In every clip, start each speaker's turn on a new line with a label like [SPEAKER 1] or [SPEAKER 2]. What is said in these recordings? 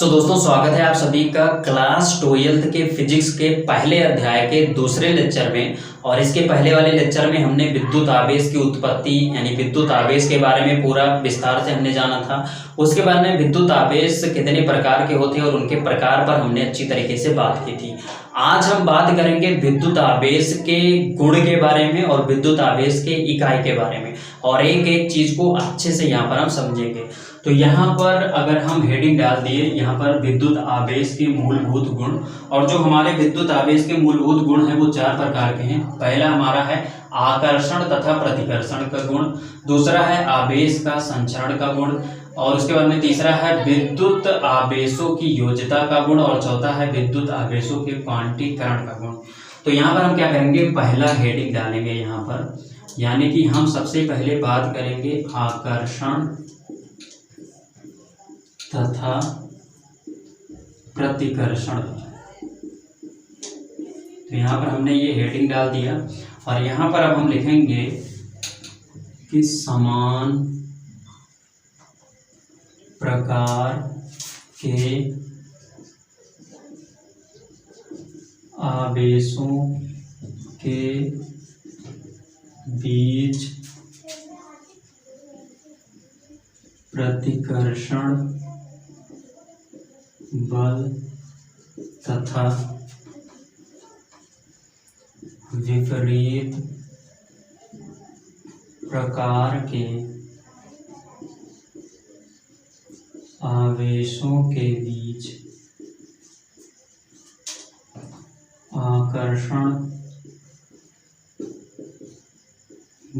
[SPEAKER 1] दोस्तों स्वागत है आप सभी का क्लास 12th के फिजिक्स के पहले अध्याय के दूसरे लेक्चर में। और इसके पहले वाले लेक्चर में हमने विद्युत आवेश की उत्पत्ति यानी विद्युत आवेश के बारे में पूरा विस्तार से हमने जाना था। उसके बाद में विद्युत आवेश कितने प्रकार के होते हैं और उनके प्रकार पर हमने अच्छी तरीके से बात की थी। आज हम बात करेंगे विद्युत आवेश के गुण के बारे में और विद्युत आवेश के इकाई के बारे में, और एक एक चीज को अच्छे से यहाँ पर हम समझेंगे। तो यहाँ पर अगर हम हेडिंग डाल दिए यहाँ पर विद्युत आवेश के मूलभूत गुण, और जो हमारे विद्युत आवेश के मूलभूत गुण हैं वो चार प्रकार के हैं। पहला हमारा है आकर्षण तथा प्रतिकर्षण का गुण, दूसरा है आवेश का संचरण का गुण, और उसके बाद में तीसरा है विद्युत आवेशों की योज्यता का गुण, और चौथा है विद्युत आवेशों के क्वांटीकरण का गुण। तो यहाँ पर हम क्या करेंगे, पहला हेडिंग डालेंगे यहाँ पर, यानी कि हम सबसे पहले बात करेंगे आकर्षण तथा प्रतिकर्षण। तो यहाँ पर हमने ये हेडिंग डाल दिया, और यहाँ पर अब हम लिखेंगे कि समान प्रकार के आवेशों के बीच प्रतिकर्षण बल तथा विपरीत प्रकार के आवेशों के बीच आकर्षण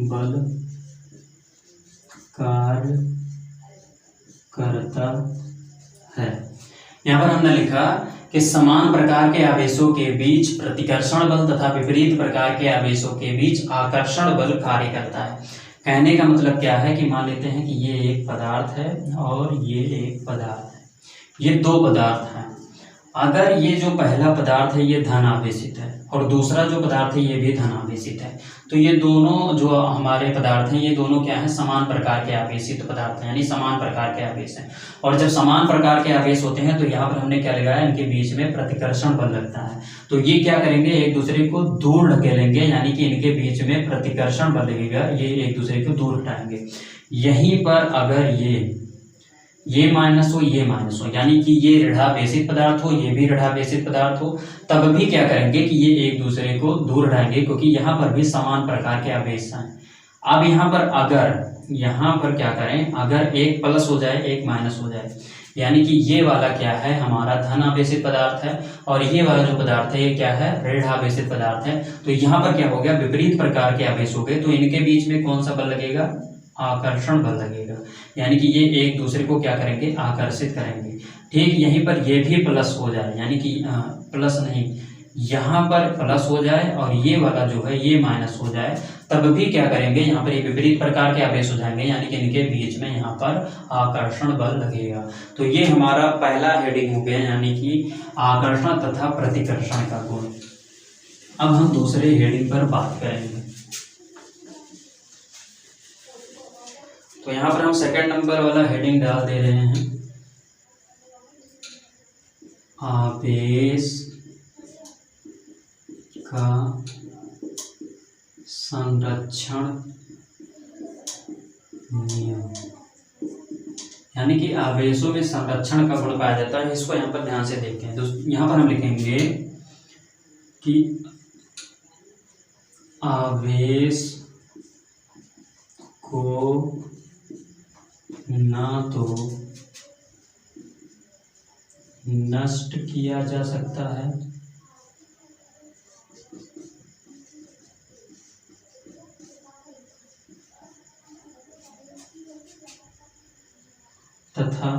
[SPEAKER 1] बल कार्य करता है। यहाँ पर हमने लिखा कि समान प्रकार के आवेशों के बीच प्रतिकर्षण बल तथा विपरीत प्रकार के आवेशों के बीच आकर्षण बल कार्य करता है। कहने का मतलब क्या है कि मान लेते हैं कि ये एक पदार्थ है और ये एक पदार्थ है, ये दो पदार्थ हैं। अगर ये जो पहला पदार्थ है ये धन आवेशित है और दूसरा जो पदार्थ है ये भी धन आवेशित है, तो ये दोनों जो हमारे पदार्थ हैं ये दोनों क्या है, समान प्रकार के आवेशित पदार्थ हैं, यानी समान प्रकार के आवेश हैं। और जब समान प्रकार के आवेश होते हैं तो यहाँ पर हमने क्या लगाया, इनके बीच में प्रतिकर्षण बल लगता है। तो ये क्या करेंगे, एक दूसरे को दूर ढकेलेंगे, यानी कि इनके बीच में प्रतिकर्षण बल लगेगा, ये एक दूसरे को दूर हटाएंगे। यहीं पर अगर ये माइनस हो ये माइनस हो, यानी कि ये ऋणावेशित पदार्थ हो ये भी ऋणावेशित पदार्थ हो, तब भी क्या करेंगे कि ये एक दूसरे को दूर हटाएंगे, क्योंकि यहाँ पर भी समान प्रकार के आवेश हैं। अब यहाँ पर अगर यहाँ पर क्या करें, अगर एक प्लस हो जाए एक माइनस हो जाए, यानी कि ये वाला क्या है हमारा धन आवेशित पदार्थ है और ये वाला जो पदार्थ है ये क्या है, ऋणावेशित पदार्थ है। तो यहाँ पर क्या हो गया, विपरीत प्रकार के आवेश हो गए, तो इनके बीच में कौन सा बल लगेगा, आकर्षण बल लगेगा, यानी कि ये एक दूसरे को क्या करेंगे, आकर्षित करेंगे। ठीक यहीं पर ये भी प्लस हो जाए, यानी कि प्लस नहीं, यहाँ पर प्लस हो जाए और ये वाला जो है ये माइनस हो जाए, तब भी क्या करेंगे, यहाँ पर ये विपरीत प्रकार के आवेश हो जाएंगे, यानी कि इनके बीच में यहाँ पर आकर्षण बल लगेगा। तो ये हमारा पहला हेडिंग हो गया, यानी कि आकर्षण तथा प्रतिकर्षण का गुण। अब हम दूसरे हेडिंग पर बात करेंगे। तो यहाँ पर हम सेकंड नंबर वाला हेडिंग डाल दे रहे हैं आवेश का संरक्षण नियम, यानी कि आवेशों में संरक्षण का गुण पाया जाता है। इसको यहाँ पर ध्यान से देखते हैं। तो यहाँ पर हम लिखेंगे कि आवेश को ना तो नष्ट किया जा सकता है तथा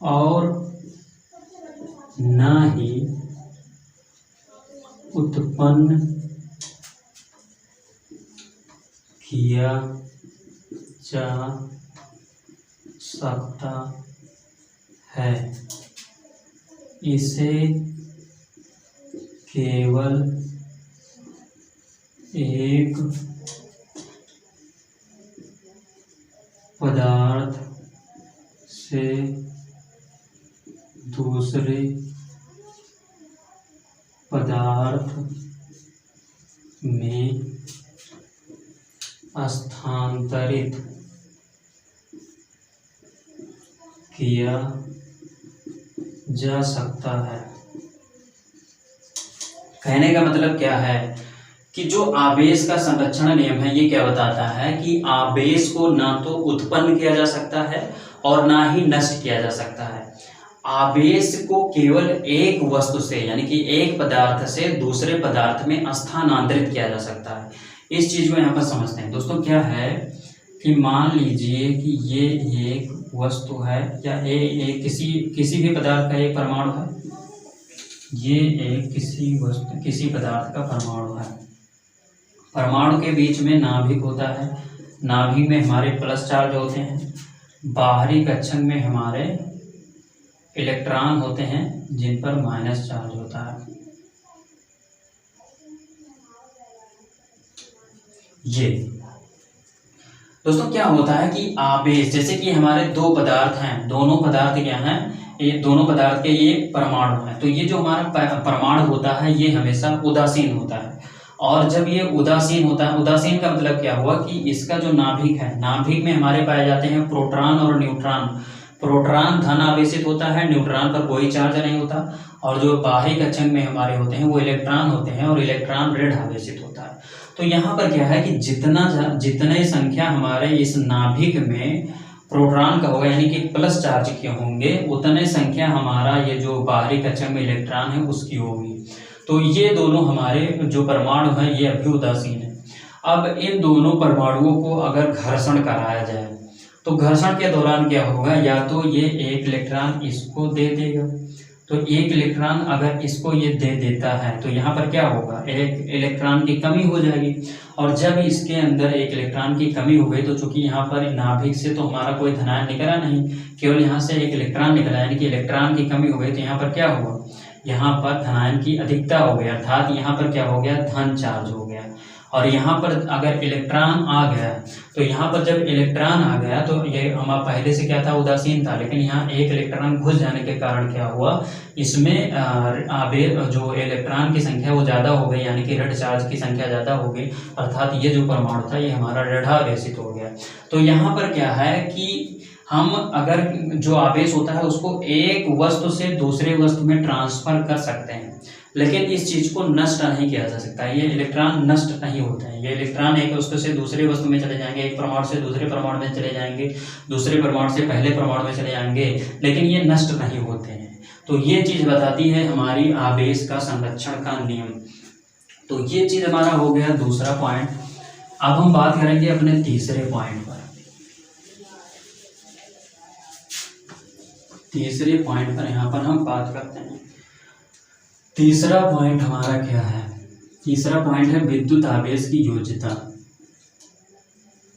[SPEAKER 1] और ना ही उत्पन्न किया जा सकता है। इसे केवल एक पदार्थ से दूसरे पदार्थ में स्थानांतरित किया जा सकता है। कहने का मतलब क्या है कि जो आवेश का संरक्षण नियम है ये क्या बताता है कि आवेश को ना तो उत्पन्न किया जा सकता है और ना ही नष्ट किया जा सकता है। आवेश को केवल एक वस्तु से यानी कि एक पदार्थ से दूसरे पदार्थ में स्थानांतरित किया जा सकता है। इस चीज को यहाँ पर समझते हैं दोस्तों। क्या है कि मान लीजिए कि ये एक वस्तु है या ये किसी भी पदार्थ का एक परमाणु है। ये एक किसी पदार्थ का परमाणु है। परमाणु के बीच में नाभिक होता है। नाभिक में हमारे प्लस चार्ज होते हैं। बाहरी कक्षक में हमारे इलेक्ट्रॉन होते हैं जिन पर माइनस चार्ज होता है। ये दोस्तों क्या होता है कि आवेश, जैसे कि हमारे दो पदार्थ हैं, दोनों पदार्थ क्या हैं, ये दोनों पदार्थ के ये परमाणु हैं। तो ये जो हमारा परमाणु होता है ये हमेशा उदासीन होता है। और जब ये उदासीन होता है, उदासीन का मतलब क्या हुआ कि इसका जो नाभिक है, नाभिक में हमारे पाए जाते हैं प्रोटॉन और न्यूट्रॉन। प्रोटॉन धन आवेशित होता है, न्यूट्रॉन पर कोई चार्ज नहीं होता। और जो बाहरी कक्षक में हमारे होते हैं वो इलेक्ट्रॉन होते हैं और इलेक्ट्रॉन ऋण आवेशित होता है। तो यहाँ पर क्या है कि जितने संख्या हमारे इस नाभिक में प्रोटॉन का होगा यानी कि प्लस चार्ज के होंगे, उतने संख्या हमारा ये जो बाहरी कक्षक में इलेक्ट्रॉन है उसकी होगी। तो ये दोनों हमारे जो परमाणु हैं ये अभी उदासीन है। अब इन दोनों परमाणुओं को अगर घर्षण कराया जाए तो घर्षण के दौरान क्या होगा, या तो ये एक इलेक्ट्रॉन इसको दे देगा। तो एक इलेक्ट्रॉन अगर इसको ये दे देता है तो यहाँ पर क्या होगा, एक इलेक्ट्रॉन की कमी हो जाएगी। और जब इसके अंदर एक इलेक्ट्रॉन की कमी हो गई तो चूंकि यहाँ पर नाभिक से तो हमारा कोई धनायन निकला नहीं, केवल यहाँ से एक इलेक्ट्रॉन निकला, यानी कि इलेक्ट्रॉन की कमी हो गई। तो यहाँ पर क्या हुआ, यहाँ पर धनायन की अधिकता हो गया, अर्थात यहाँ पर क्या हो गया, धन चार्ज हो गया। और यहाँ पर अगर इलेक्ट्रॉन आ गया तो यहाँ पर जब इलेक्ट्रॉन आ गया तो ये हमारा पहले से क्या था, उदासीन था, लेकिन यहाँ एक इलेक्ट्रॉन घुस जाने के कारण क्या हुआ, इसमें जो इलेक्ट्रॉन की संख्या वो ज़्यादा हो गई, यानी कि ऋण चार्ज की संख्या ज़्यादा हो गई, अर्थात ये जो परमाणु था ये हमारा ऋणावेशित हो गया। तो यहाँ पर क्या है कि हम अगर जो आवेश होता है उसको एक वस्तु से दूसरे वस्तु में ट्रांसफर कर सकते हैं, लेकिन इस चीज को नष्ट नहीं किया जा सकता। ये इलेक्ट्रॉन नष्ट नहीं होते हैं। ये इलेक्ट्रॉन एक वस्तु से दूसरे वस्तु में चले जाएंगे, एक परमाणु से दूसरे परमाणु में चले जाएंगे, दूसरे परमाणु से पहले परमाणु में चले जाएंगे, लेकिन ये नष्ट नहीं होते हैं। तो ये चीज बताती है हमारी आवेश का संरक्षण का नियम। तो ये चीज हमारा हो गया दूसरा पॉइंट। अब हम बात करेंगे अपने तीसरे पॉइंट पर। तीसरे पॉइंट पर यहाँ पर हम बात करते हैं। तीसरा पॉइंट हमारा क्या है, तीसरा पॉइंट है विद्युत आवेश की योज्यता।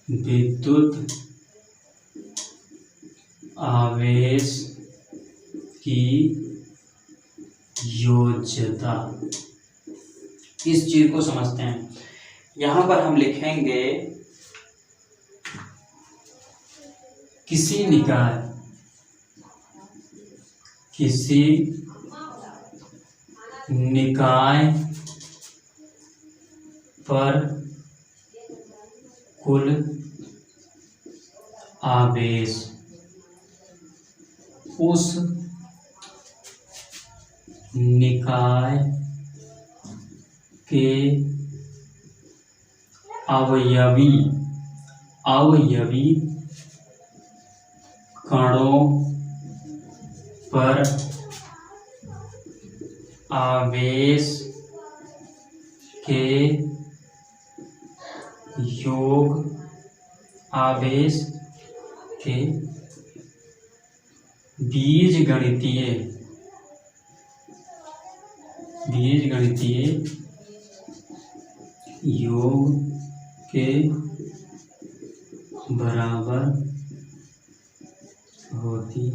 [SPEAKER 1] विद्युत आवेश की योज्यता, इस चीज को समझते हैं। यहां पर हम लिखेंगे किसी निकाय पर कुल आवेश उस निकाय के अवयवी कणों पर आवेश के योग, आवेश के बीजगणितीय योग के बराबर होती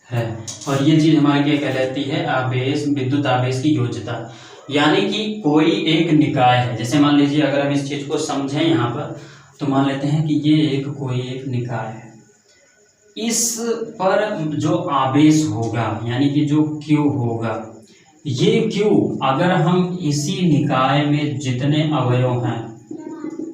[SPEAKER 1] है। और ये चीज हमारी क्या कहलाती है, आवेश, विद्युत आवेश की योज्यता। यानी कि कोई एक निकाय है, जैसे मान लीजिए अगर हम इस चीज को समझें यहाँ पर तो मान लेते हैं कि ये कोई एक निकाय है। इस पर जो आवेश होगा यानी कि जो Q होगा, ये Q अगर हम इसी निकाय में जितने अवयव हैं,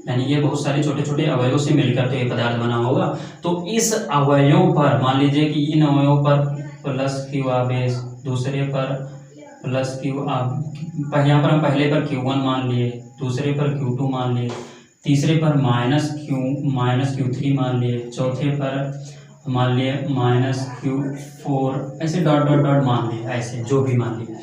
[SPEAKER 1] यानी ये बहुत सारे छोटे छोटे अवयवों से मिलकर तो ये पदार्थ बना होगा, तो इस अवयव पर मान लीजिए कि इन अवयवों पर प्लस Q आवेश, दूसरे पर प्लस Q यहाँ पर हम पहले पर Q1 मान लिए, दूसरे पर Q2 मान लिए, तीसरे पर माइनस Q3 मान लिए, चौथे पर मान लिए -Q4, ऐसे डॉट डॉट डॉट मान लिए, ऐसे जो भी मान लिए।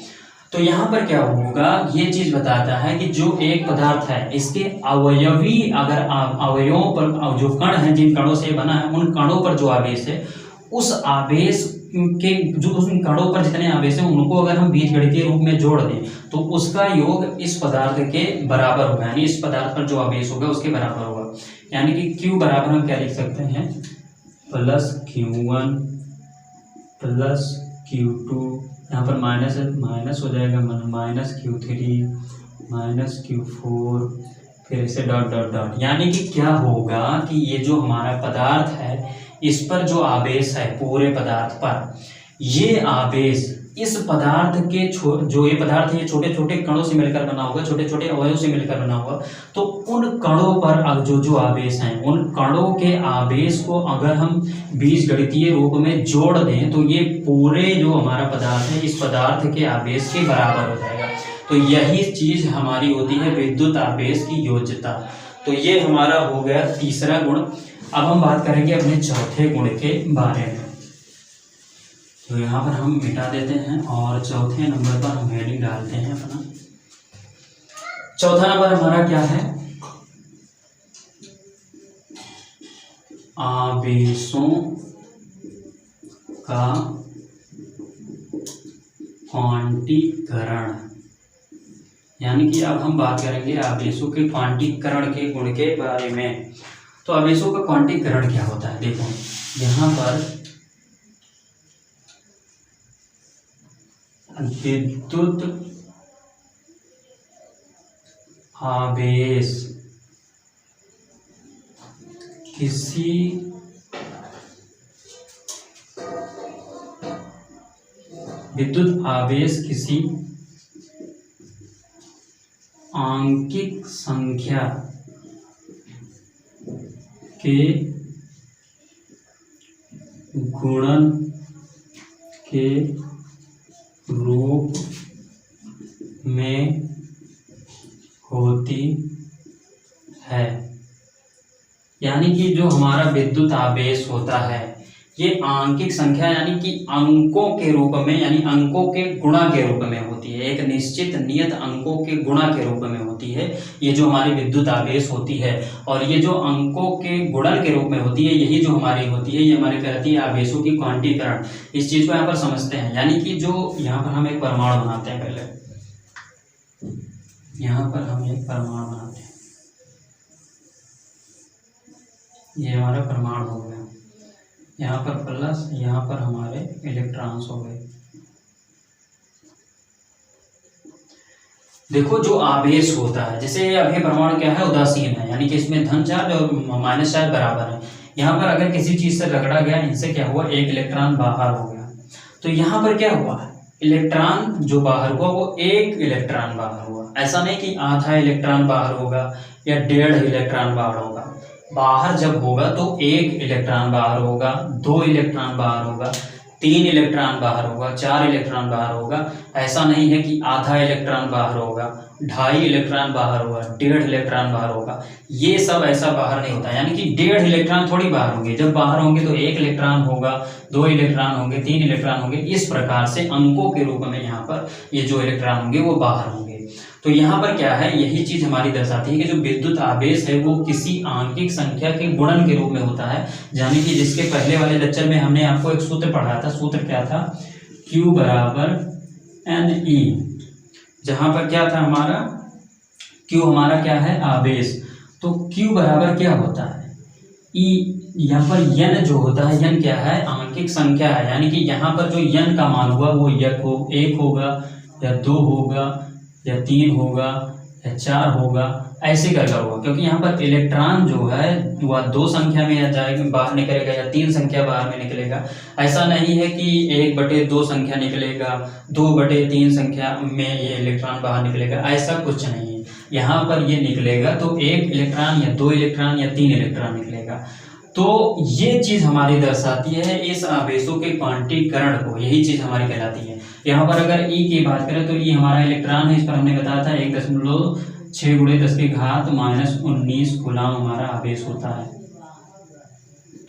[SPEAKER 1] तो यहाँ पर क्या होगा, ये चीज बताता है कि जो एक पदार्थ है इसके अवयवी अगर अवयवों पर जो कण है, जिन कणों से बना है, उन कणों पर जो आवेश है, उस आवेश के जो उन कणों पर जितने आवेश हैं उनको अगर हम बीजगणितीय रूप में जोड़ दें तो उसका योग इस पदार्थ के बराबर होगा, यानी इस पदार्थ पर जो आवेश होगा उसके बराबर होगा। यानी कि Q बराबर हम क्या लिख सकते हैं, प्लस Q1 प्लस Q2, यहाँ पर माइनस हो जाएगा, माइनस Q3 माइनस Q4, फिर इसे डॉट डॉट डॉट। यानी कि क्या होगा कि ये जो हमारा पदार्थ है इस पर जो आवेश है पूरे पदार्थ पर, ये आवेश इस पदार्थ के जो ये पदार्थ है ये छोटे छोटे कणों से मिलकर बना होगा, छोटे छोटे अवयवों से मिलकर बना होगा। तो उन कणों पर जो आवेश हैं, उन कणों के आवेश को अगर हम बीजगणितीय रूप में जोड़ दें तो ये पूरे जो हमारा पदार्थ है इस पदार्थ के आवेश के बराबर हो जाएगा। तो यही चीज हमारी होती है विद्युत आवेश की योज्यता। तो ये हमारा हो गया तीसरा गुण। अब हम बात करेंगे अपने चौथे गुण के बारे में। तो यहाँ पर हम मिटा देते हैं और चौथे नंबर पर हम हेडिंग डालते हैं अपना। चौथा नंबर हमारा क्या है, आवेशों का क्वांटीकरण। यानी कि अब हम बात करेंगे आवेशों के क्वांटीकरण के गुण के बारे में। तो आवेशों का क्वांटीकरण क्या होता है, देखो यहाँ पर विद्युत आवेश किसी आंकिक संख्या के गुणन के रूप में होती है। यानी कि जो हमारा विद्युत आवेश होता है ये आंकिक संख्या यानी कि अंकों के रूप में, यानी अंकों के गुणा के रूप में होती है, एक निश्चित नियत अंकों के गुणा के रूप में होती है ये जो हमारी विद्युत आवेश होती है। और ये जो अंकों के गुणन के रूप में होती है यही जो हमारी होती है, ये हमारी कहती है आवेशों की क्वांटीकरण। इस चीज को यहाँ पर समझते हैं। यानी कि जो यहाँ पर हम एक परमाणु बनाते हैं, पहले यहाँ पर हम एक परमाणु बनाते हैं, ये हमारा परमाणु हो गया, यहाँ पर प्लस, यहाँ पर हमारे इलेक्ट्रॉन्स हो गए। देखो जो आवेश होता है, जैसे अभी परमाणु क्या है, उदासीन है, यानी कि इसमें धन चार्ज और माइनस चार्ज बराबर है। यहाँ पर अगर किसी चीज से रगड़ा गया, इनसे क्या हुआ, एक इलेक्ट्रॉन बाहर हो गया। तो यहाँ पर क्या हुआ, इलेक्ट्रॉन जो बाहर हुआ वो एक इलेक्ट्रॉन बाहर हुआ। ऐसा नहीं कि आधा इलेक्ट्रॉन बाहर होगा या 1.5 इलेक्ट्रॉन बाहर होगा। बाहर जब होगा तो 1 इलेक्ट्रॉन बाहर होगा, 2 इलेक्ट्रॉन बाहर होगा, 3 इलेक्ट्रॉन बाहर होगा, 4 इलेक्ट्रॉन बाहर होगा। ऐसा नहीं है कि आधा इलेक्ट्रॉन बाहर होगा, 2.5 इलेक्ट्रॉन बाहर होगा, 1.5 इलेक्ट्रॉन बाहर होगा। ये सब ऐसा बाहर नहीं होता। यानी कि 1.5 इलेक्ट्रॉन थोड़ी बाहर होंगे, जब बाहर होंगे तो 1 इलेक्ट्रॉन होगा, 2 इलेक्ट्रॉन होंगे, 3 इलेक्ट्रॉन होंगे। इस प्रकार से अंकों के रूप में यहाँ पर ये जो इलेक्ट्रॉन होंगे वो बाहर होंगे। तो यहाँ पर क्या है, यही चीज हमारी दर्शाती है कि जो विद्युत आवेश है वो किसी आंकिक संख्या के गुणन के रूप में होता है। यानी कि जिसके पहले वाले लेक्चर में हमने आपको एक सूत्र पढ़ाया था, सूत्र क्या था, Q बराबर NE, जहां पर क्या था हमारा, Q हमारा क्या है, आवेश। तो Q बराबर क्या होता है, E। यहाँ पर N जो होता है, N क्या है, आंकिक संख्या है। यानी कि यहाँ पर जो N का मान हुआ वो 1 होगा या 2 होगा या 3 होगा या 4 होगा। ऐसे करके होगा, क्योंकि यहाँ पर इलेक्ट्रॉन जो है वह 2 संख्या में जाएगा, बाहर निकलेगा, या 3 संख्या बाहर में निकलेगा। ऐसा नहीं है कि 1/2 संख्या निकलेगा, 2/3 संख्या में ये इलेक्ट्रॉन बाहर निकलेगा, ऐसा कुछ नहीं है। यहाँ पर ये निकलेगा तो 1 इलेक्ट्रॉन या 2 इलेक्ट्रॉन या 3 इलेक्ट्रॉन निकलेगा। तो ये चीज़ हमारी दर्शाती है इस आवेशों के क्वांटीकरण को, यही चीज़ हमारी कहलाती है। यहाँ पर अगर ई की बात करें तो ई हमारा इलेक्ट्रॉन है, इस पर हमने बताया था 1.6 × 10⁻⁻19 कूलम हमारा आवेश होता है।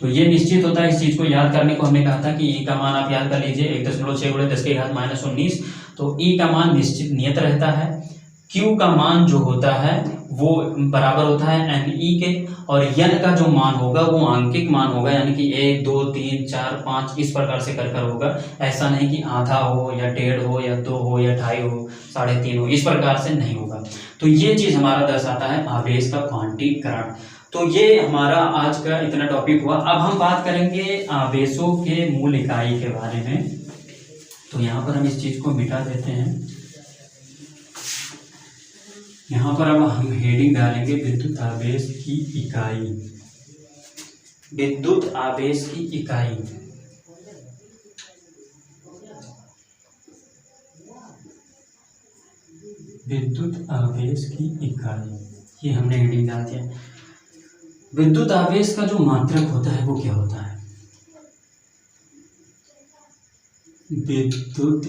[SPEAKER 1] तो ये निश्चित होता है, इस चीज़ को याद करने को हमने कहा था कि ई का मान आप याद कर लीजिए 1.6 × 10⁻⁻19। तो ई का मान निश्चित नियत रहता है, क्यू का मान जो होता है वो बराबर होता है एन ई के, और यन का जो मान होगा वो आंकिक मान होगा, यानी कि 1 2 3 4 5 इस प्रकार से कर होगा। ऐसा नहीं कि आधा हो या 1.5 हो या 2 हो या 2.5 हो 3.5 हो, इस प्रकार से नहीं होगा। तो ये चीज़ हमारा दर्शाता है आवेश का क्वांटीकरण। तो ये हमारा आज का इतना टॉपिक हुआ। अब हम बात करेंगे आवेशों के मूल इकाई के बारे में। तो यहाँ पर हम इस चीज़ को मिटा देते हैं। यहाँ पर अब हम हेडिंग डालेंगे विद्युत आवेश की इकाई। विद्युत आवेश की इकाई, विद्युत आवेश की इकाई, ये हमने हेडिंग डाल दिया। विद्युत आवेश का जो मात्रक होता है वो क्या होता है? विद्युत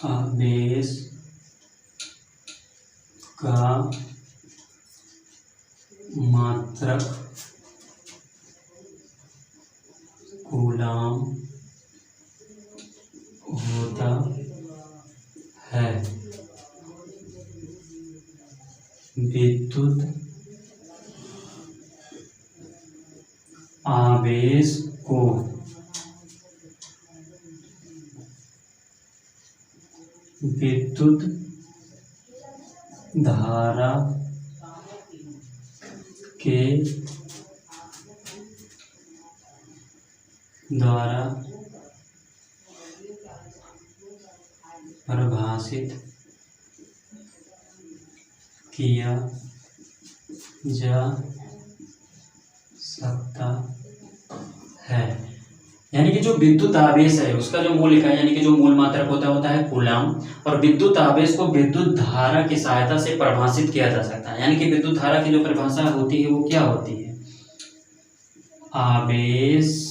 [SPEAKER 1] आवेश का मात्रक कूलम होता है। विद्युत आवेश को विद्युत धारा के द्वारा परिभाषित किया जा सकता है। यानी कि जो विद्युत आवेश है उसका जो मूल इकाई यानी कि जो मूल मात्रक होता है कूलम, और विद्युत आवेश को विद्युत धारा की सहायता से परिभाषित किया जा सकता है। यानी कि विद्युत धारा की जो परिभाषा होती है वो क्या होती है? आवेश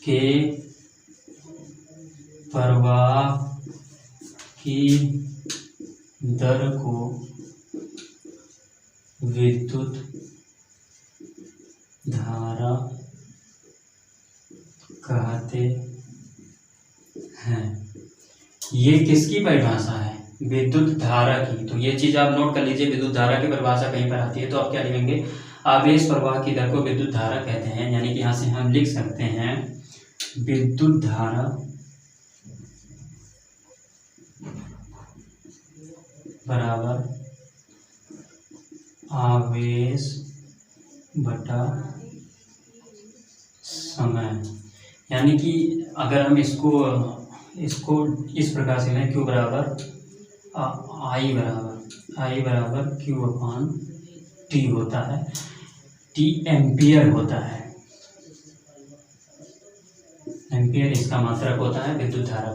[SPEAKER 1] के प्रवाह की दर को विद्युत धारा कहते हैं। ये किसकी परिभाषा है? विद्युत धारा की। तो ये चीज आप नोट कर लीजिए, विद्युत धारा की परिभाषा कहीं पर आती है तो आप क्या लिखेंगे? आवेश प्रवाह की दर को विद्युत धारा कहते हैं। यानी कि यहाँ से हम लिख सकते हैं विद्युत धारा बराबर आवेश बटा समय। यानी कि अगर हम इसको इस प्रकार से लें, Q बराबर I बराबर Q/T होता है। T एम्पियर होता है, एम्पियर इसका मात्रक होता है विद्युत धारा।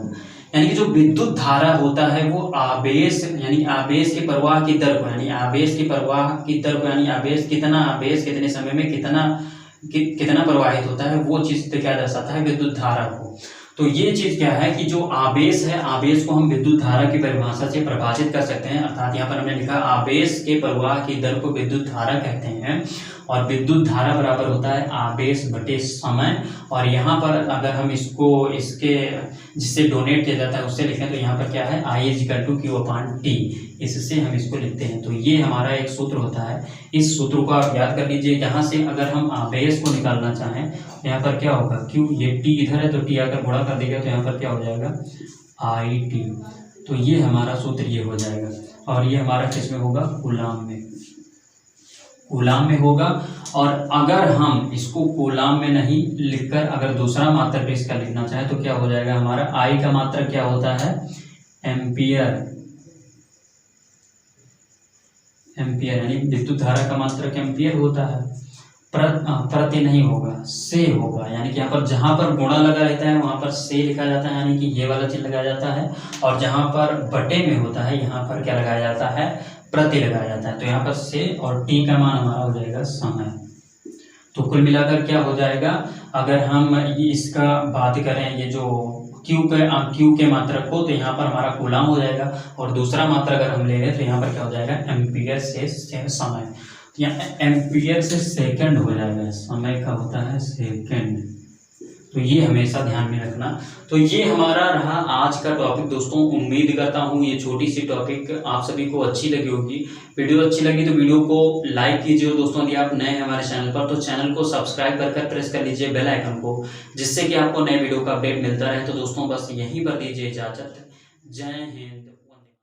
[SPEAKER 1] यानी कि जो विद्युत धारा होता है वो आवेश यानी आवेश के प्रवाह की दर को यानी आवेश की प्रवाह की दर को यानी आवेश कितने समय में कितना प्रवाहित होता है वो चीज क्या दर्शाता है? विद्युत धारा को। तो ये चीज क्या है कि जो आवेश है, आवेश को हम विद्युत धारा की परिभाषा से परिभाषित कर सकते हैं। अर्थात यहाँ पर हमने लिखा आवेश के प्रवाह की दर को विद्युत धारा कहते हैं, और विद्युत धारा बराबर होता है आवेश बटे समय। और यहाँ पर अगर हम इसके जिससे डोनेट किया जाता है उससे लिखें तो यहाँ पर क्या है? I = Q/T, इससे हम इसको लिखते हैं। तो ये हमारा एक सूत्र होता है, इस सूत्र को आप याद कर लीजिए। यहाँ से अगर हम आवेश को निकालना चाहें तो यहाँ पर क्या होगा? Q, ये T इधर है तो T आकर गुणा कर देगा तो यहाँ पर क्या हो जाएगा? IT। तो ये हमारा सूत्र ये हो जाएगा, और ये हमारा किस में होगा? कूलम में होगा। और अगर हम इसको कूलम में नहीं लिखकर अगर दूसरा मात्रक इसका लिखना चाहे तो क्या हो जाएगा? हमारा I का मात्रक क्या होता है? एम्पियर एम्पियर, यानी विद्युत धारा का मात्रक एम्पियर होता है। प्रति नहीं होगा, से होगा, यानी कि यहाँ पर जहाँ पर गुणा लगा रहता है वहाँ पर से लिखा जाता है, यानी कि ये वाला चीज लगाया जाता है। और जहाँ पर बटे में होता है यहाँ पर क्या लगाया जाता है, प्रति लगाया जाता है। तो यहाँ पर से और टी का मान हमारा हो जाएगा समय। तो कुल मिलाकर क्या हो जाएगा, अगर हम इसका बात करें ये जो क्यू के मात्रक को, तो यहाँ पर हमारा कूलाम हो जाएगा। और दूसरा मात्रक अगर हम ले रहे हैं तो यहाँ पर क्या हो जाएगा, एम्पियर से समय। यहाँ एम्पियर से सेकंड हो जाएगा, समय का होता है सेकंड। तो ये हमेशा ध्यान में रखना। तो ये हमारा रहा आज का टॉपिक दोस्तों। उम्मीद करता हूँ ये छोटी सी टॉपिक आप सभी को अच्छी लगी होगी। वीडियो अच्छी लगी तो वीडियो को लाइक कीजिए। दोस्तों यदि आप नए हैं हमारे चैनल पर तो चैनल को सब्सक्राइब कर प्रेस कर लीजिए बेल आइकन को, जिससे कि आपको नए वीडियो का अपडेट मिलता रहे। तो दोस्तों बस यहीं पर दीजिए इजाजत। जय हिंद।